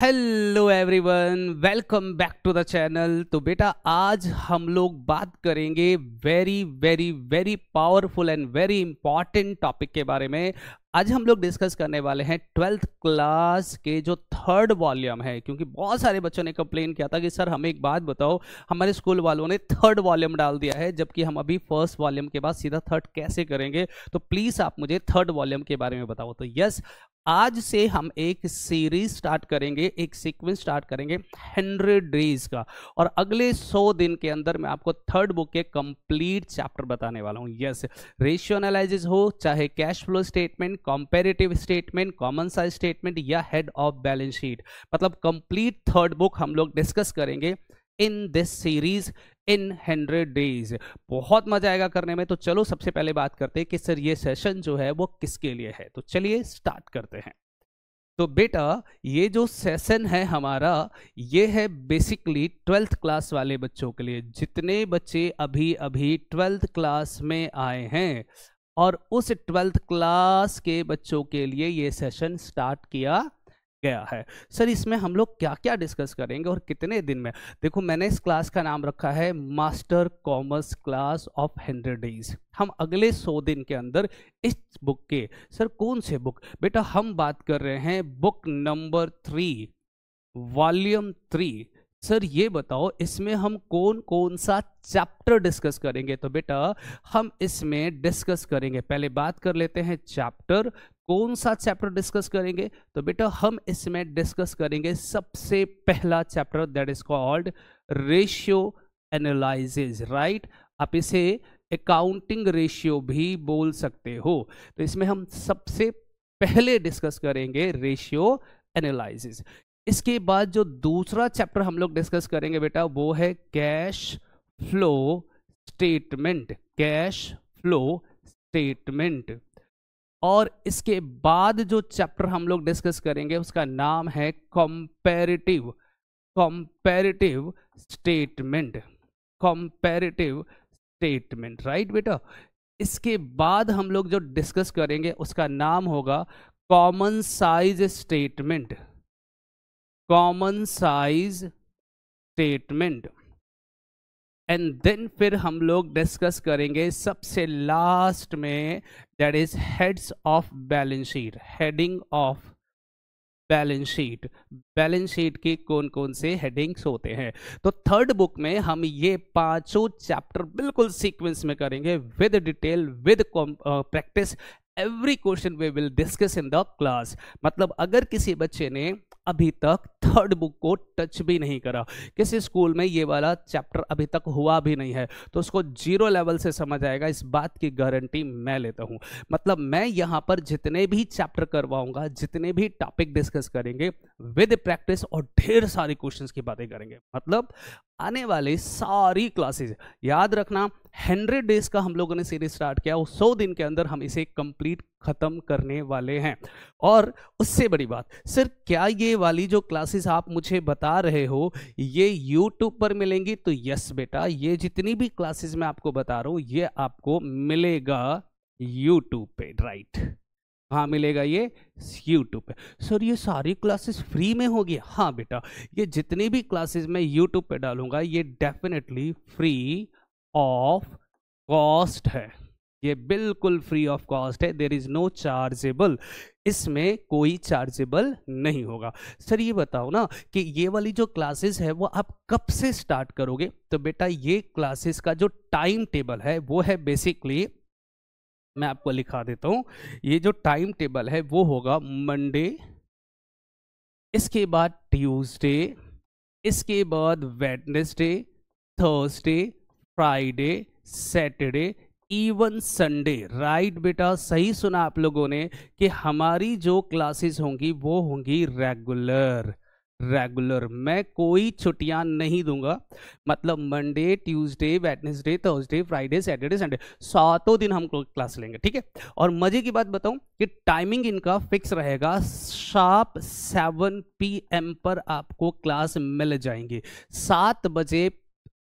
Hello everyone, welcome back to the channel. तो बेटा आज हम लोग बात करेंगे very very very powerful and very important topic के बारे में। आज हम लोग डिस्कस करने वाले हैं 12th क्लास के जो थर्ड वॉल्यूम है, क्योंकि बहुत सारे बच्चों ने कंप्लेन किया था कि सर हमें एक बात बताओ, हमारे स्कूल वालों ने थर्ड वॉल्यूम डाल दिया है जबकि हम अभी फर्स्ट वॉल्यूम के बाद सीधा थर्ड कैसे करेंगे। तो प्लीज आप मुझे थर्ड वॉल्यूम के बारे में बताओ। तो यस, आज से हम एक सीरीज स्टार्ट करेंगे, एक सीक्वेंस स्टार्ट करेंगे 100 डेज का, और अगले 100 दिन के अंदर मैं आपको थर्ड बुक के कंप्लीट चैप्टर बताने वाला हूं। यस, रेशियो एनालिसिस हो, चाहे cash flow statement, comparative statement, common size statement या हेड ऑफ बैलेंस शीट, मतलब कंप्लीट थर्ड बुक हम लोग डिस्कस करेंगे in this series in 100 days. बहुत मजा आएगा करने में। तो चलो सबसे पहले बात करते हैं कि सर ये सेशन जो है वो किसके लिए है। तो चलिए स्टार्ट करते हैं। तो बेटा ये जो सेशन है हमारा, ये है बेसिकली 12th क्लास वाले बच्चों के लिए। जितने बच्चे अभी अभी 12th क्लास में आए हैं और उस 12th क्लास के बच्चों के लिए ये सेशन स्टार्ट किया गया है। सर इसमें हम लोग क्या क्या डिस्कस करेंगे और कितने दिन में? देखो, मैंने इस क्लास का नाम रखा है master commerce class of 100 days. हम अगले 100 दिन के अंदर इस बुक के, सर कौन से बुक? बेटा हम बात कर रहे हैं बुक नंबर 3, वॉल्यूम 3। सर ये बताओ इसमें हम कौन कौन सा चैप्टर डिस्कस करेंगे? तो बेटा हम इसमें डिस्कस करेंगे, पहले बात कर लेते हैं चैप्टर। कौन सा चैप्टर डिस्कस करेंगे? तो बेटा हम इसमें डिस्कस करेंगे सबसे पहला chapter, that is called ratio analysis, right? आप इसे अकाउंटिंग रेशियो भी बोल सकते हो। तो इसमें हम सबसे पहले डिस्कस करेंगे रेशियो एनालिसिस। इसके बाद जो दूसरा चैप्टर हम लोग डिस्कस करेंगे बेटा, वो है cash flow statement, cash flow statement. और इसके बाद जो चैप्टर हम लोग डिस्कस करेंगे उसका नाम है comparative, comparative statement, comparative statement, right बेटा? इसके बाद हम लोग जो डिस्कस करेंगे उसका नाम होगा common size statement, common size statement. And then फिर हम लोग डिस्कस करेंगे सबसे लास्ट में, that is heads of balance sheet, heading of balance sheet. Balance sheet के कौन कौन से हेडिंग्स होते हैं? तो थर्ड बुक में हम ये पांचों चैप्टर बिल्कुल सीक्वेंस में करेंगे, with detail, with practice. Every question we will discuss in the class. मतलब अगर किसी बच्चे ने अभी तक थर्ड बुक को टच भी नहीं करा, किसी स्कूल में ये वाला चैप्टर अभी तक हुआ भी नहीं है, तो उसको जीरो लेवल से समझ आएगा, इस बात की गारंटी मैं लेता हूं। मतलब मैं यहां पर जितने भी चैप्टर करवाऊंगा, जितने भी टॉपिक डिस्कस करेंगे, विद प्रैक्टिस और ढेर सारी क्वेश्चंस की बातें करेंगे। मतलब आने वाले सारी क्लासेस, याद रखना 100 डेज का हम लोगों ने सीरीज स्टार्ट किया, 100 दिन के अंदर हम इसे कंप्लीट खत्म करने वाले हैं। और उससे बड़ी बात, सर क्या ये वाली जो क्लासेस आप मुझे बता रहे हो ये YouTube पर मिलेंगी? तो यस बेटा, ये जितनी भी क्लासेस मैं आपको बता रहा हूं ये आपको मिलेगा YouTube पे, राइट? हाँ मिलेगा ये YouTube पे। सर ये सारी क्लासेस फ्री में होगी? हाँ बेटा, ये जितनी भी क्लासेस मैं YouTube पे डालूंगा ये डेफिनेटली फ्री ऑफ कॉस्ट है, ये बिल्कुल फ्री ऑफ कॉस्ट है। देयर इज नो चार्जेबल, इसमें कोई चार्जेबल नहीं होगा। सर ये बताओ ना कि ये वाली जो क्लासेस है वो आप कब से स्टार्ट करोगे? तो बेटा ये क्लासेस का जो टाइम टेबल है वो है, बेसिकली मैं आपको लिखा देता हूं। ये जो टाइम टेबल है वो होगा मंडे, इसके बाद ट्यूसडे, इसके बाद Wednesday, Thursday, Friday, Saturday, even Sunday, right बेटा? सही सुना आप लोगों ने कि हमारी जो क्लासेस होंगी वो होंगी रेगुलर, रेगुलर। मैं कोई छुट्टियां नहीं दूंगा। मतलब Monday, Tuesday, Wednesday, Thursday, Friday, Saturday, Sunday, सातों दिन हम क्लास लेंगे, ठीक है? और मजे की बात बताऊं कि टाइमिंग इनका फिक्स रहेगा, शार्प 7 PM पर आपको क्लास मिल जाएंगी। 7 बजे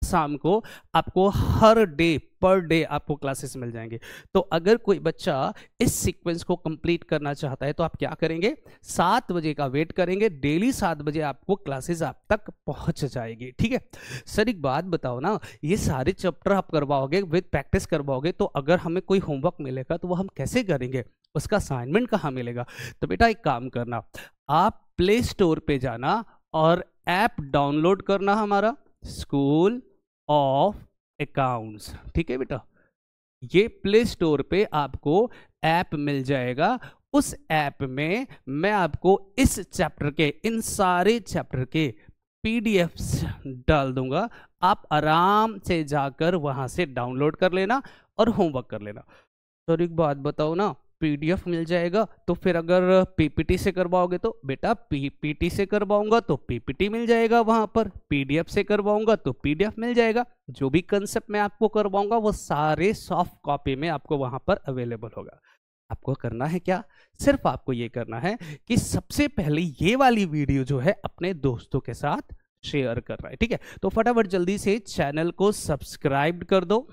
शाम को आपको हर डे पर डे आपको क्लासेस मिल जाएंगे। तो अगर कोई बच्चा इस सीक्वेंस को कंप्लीट करना चाहता है तो आप क्या करेंगे, 7 बजे का वेट करेंगे, डेली 7 बजे आपको क्लासेस आप तक पहुंच जाएगी। ठीक है सर, एक बात बताओ ना, ये सारे चैप्टर आप करवाओगे, विद प्रैक्टिस करवाओगे, तो अगर हमें कोई होमवर्क मिलेगा तो वो हम कैसे करेंगे, उसका असाइनमेंट कहाँ मिलेगा? तो बेटा एक काम करना, आप प्ले स्टोर पे जाना और ऐप डाउनलोड करना, हमारा स्कूल ऑफ अकाउंट्स। ठीक है बेटा, ये प्ले स्टोर पे आपको ऐप मिल जाएगा। उस ऐप में मैं आपको इस चैप्टर के, इन सारे चैप्टर के पीडीएफ्स डाल दूंगा, आप आराम से जाकर वहां से डाउनलोड कर लेना और होमवर्क कर लेना। तो एक बात बताओ ना, पीडीएफ मिल जाएगा तो फिर अगर पीपीटी से करवाओगे तो बेटा पीपीटी से करवाऊंगा तो पीपीटी मिल जाएगा वहां पर, पीडीएफ से करवाऊंगा तो पीडीएफ मिल जाएगा। जो भी कंसेप्ट मैं आपको करवाऊंगा वो सारे सॉफ्ट कॉपी में आपको वहां पर अवेलेबल होगा। आपको करना है क्या, सिर्फ आपको ये करना है कि सबसे पहले ये वाली वीडियो जो है अपने दोस्तों के साथ शेयर करना है। ठीक है, तो फटाफट जल्दी से चैनल को सब्सक्राइब कर दो,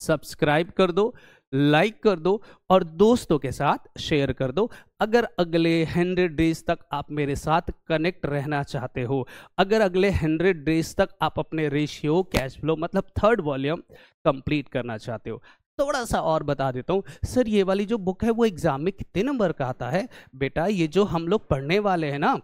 सब्सक्राइब कर दो, लाइक कर दो और दोस्तों के साथ शेयर कर दो। अगर अगले 100 डेज तक आप मेरे साथ कनेक्ट रहना चाहते हो, अगर अगले 100 डेज तक आप अपने रेशियो कैश फ्लो मतलब थर्ड वॉल्यूम कंप्लीट करना चाहते हो, थोड़ा सा और बता देता हूँ। सर ये वाली जो बुक है वो एग्जाम में कितने नंबर का आता है? बेटा ये जो हम लोग पढ़ने वाले हैं ना,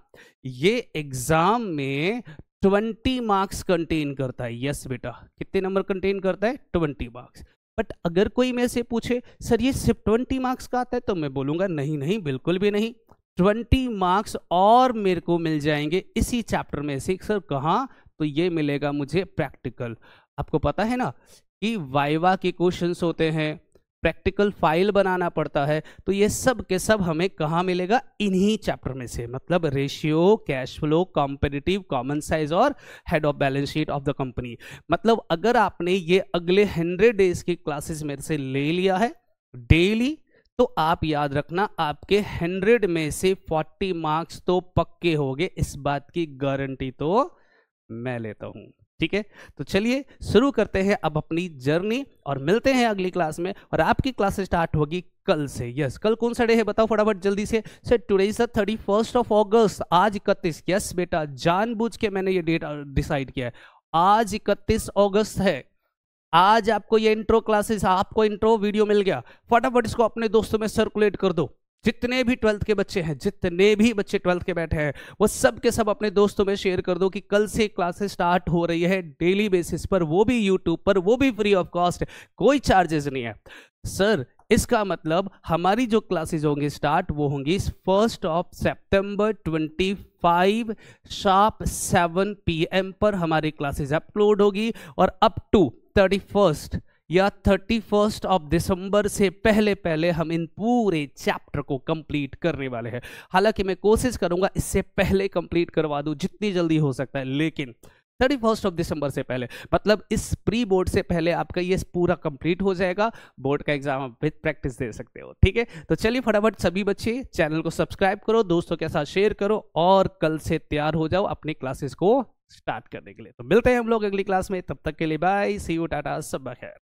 ये एग्जाम में 20 मार्क्स कंटेन करता है। यस बेटा, कितने नंबर कंटेन करता है? 20 मार्क्स। बट अगर कोई मेरे से पूछे सर ये सिर्फ 20 मार्क्स का आता है, तो मैं बोलूंगा नहीं नहीं, बिल्कुल भी नहीं। 20 मार्क्स और मेरे को मिल जाएंगे इसी चैप्टर में से। सर कहाँ? तो ये मिलेगा मुझे प्रैक्टिकल। आपको पता है ना कि वाइवा के क्वेश्चंस होते हैं, प्रैक्टिकल फाइल बनाना पड़ता है, तो ये सब के सब हमें कहाँ मिलेगा? इन्हीं चैप्टर में से, मतलब ratio, cash flow, competitive, common size और head of balance sheet of the company. मतलब अगर आपने ये अगले 100 डेज की क्लासेस मेरे से ले लिया है डेली, तो आप याद रखना आपके 100 में से 40 मार्क्स तो पक्के होंगे, इस बात की गारंटी तो मैं लेता हूं। ठीक है, तो चलिए शुरू करते हैं अब अपनी जर्नी और मिलते हैं अगली क्लास में। और आपकी क्लास स्टार्ट होगी कल से। यस, कल कौन सा डे है बताओ फटाफट जल्दी से। Sir today is the 31st of अगस्त, आज 31। यस बेटा, जानबूझ के मैंने ये डेट डिसाइड किया है, आज 31 अगस्त है। आज आपको ये इंट्रो क्लासेस, आपको इंट्रो वीडियो मिल गया, फटाफट इसको अपने दोस्तों में सर्कुलेट कर दो। जितने भी 12th के बच्चे हैं, जितने भी बच्चे 12th के बैठे हैं, वो सब के सब अपने दोस्तों में शेयर कर दो कि कल से क्लासेस स्टार्ट हो रही है डेली बेसिस पर, वो भी यूट्यूब पर, वो भी फ्री ऑफ कॉस्ट, कोई चार्जेस नहीं है। सर इसका मतलब हमारी जो क्लासेस होंगी स्टार्ट, वो होंगी 1 सितंबर 25 शार्प 7 PM पर हमारी क्लासेस अपलोड होगी, और अप टू 31 या 31 ऑफ दिसंबर से पहले पहले हम इन पूरे चैप्टर को कंप्लीट करने वाले हैं। हालांकि मैं कोशिश करूंगा इससे पहले कंप्लीट करवा दूं जितनी जल्दी हो सकता है, लेकिन 31 ऑफ दिसंबर से पहले, मतलब इस प्री बोर्ड से पहले आपका ये पूरा कंप्लीट हो जाएगा। बोर्ड का एग्जाम आप विद प्रैक्टिस दे सकते हो। ठीक है, तो चलिए फटाफट सभी बच्चे चैनल को सब्सक्राइब करो, दोस्तों के साथ शेयर करो और कल से तैयार हो जाओ अपनी क्लासेस को स्टार्ट करने के लिए। तो मिलते हैं हम लोग अगली क्लास में, तब तक के लिए बाय, सी यू, टाटा, सब खैर।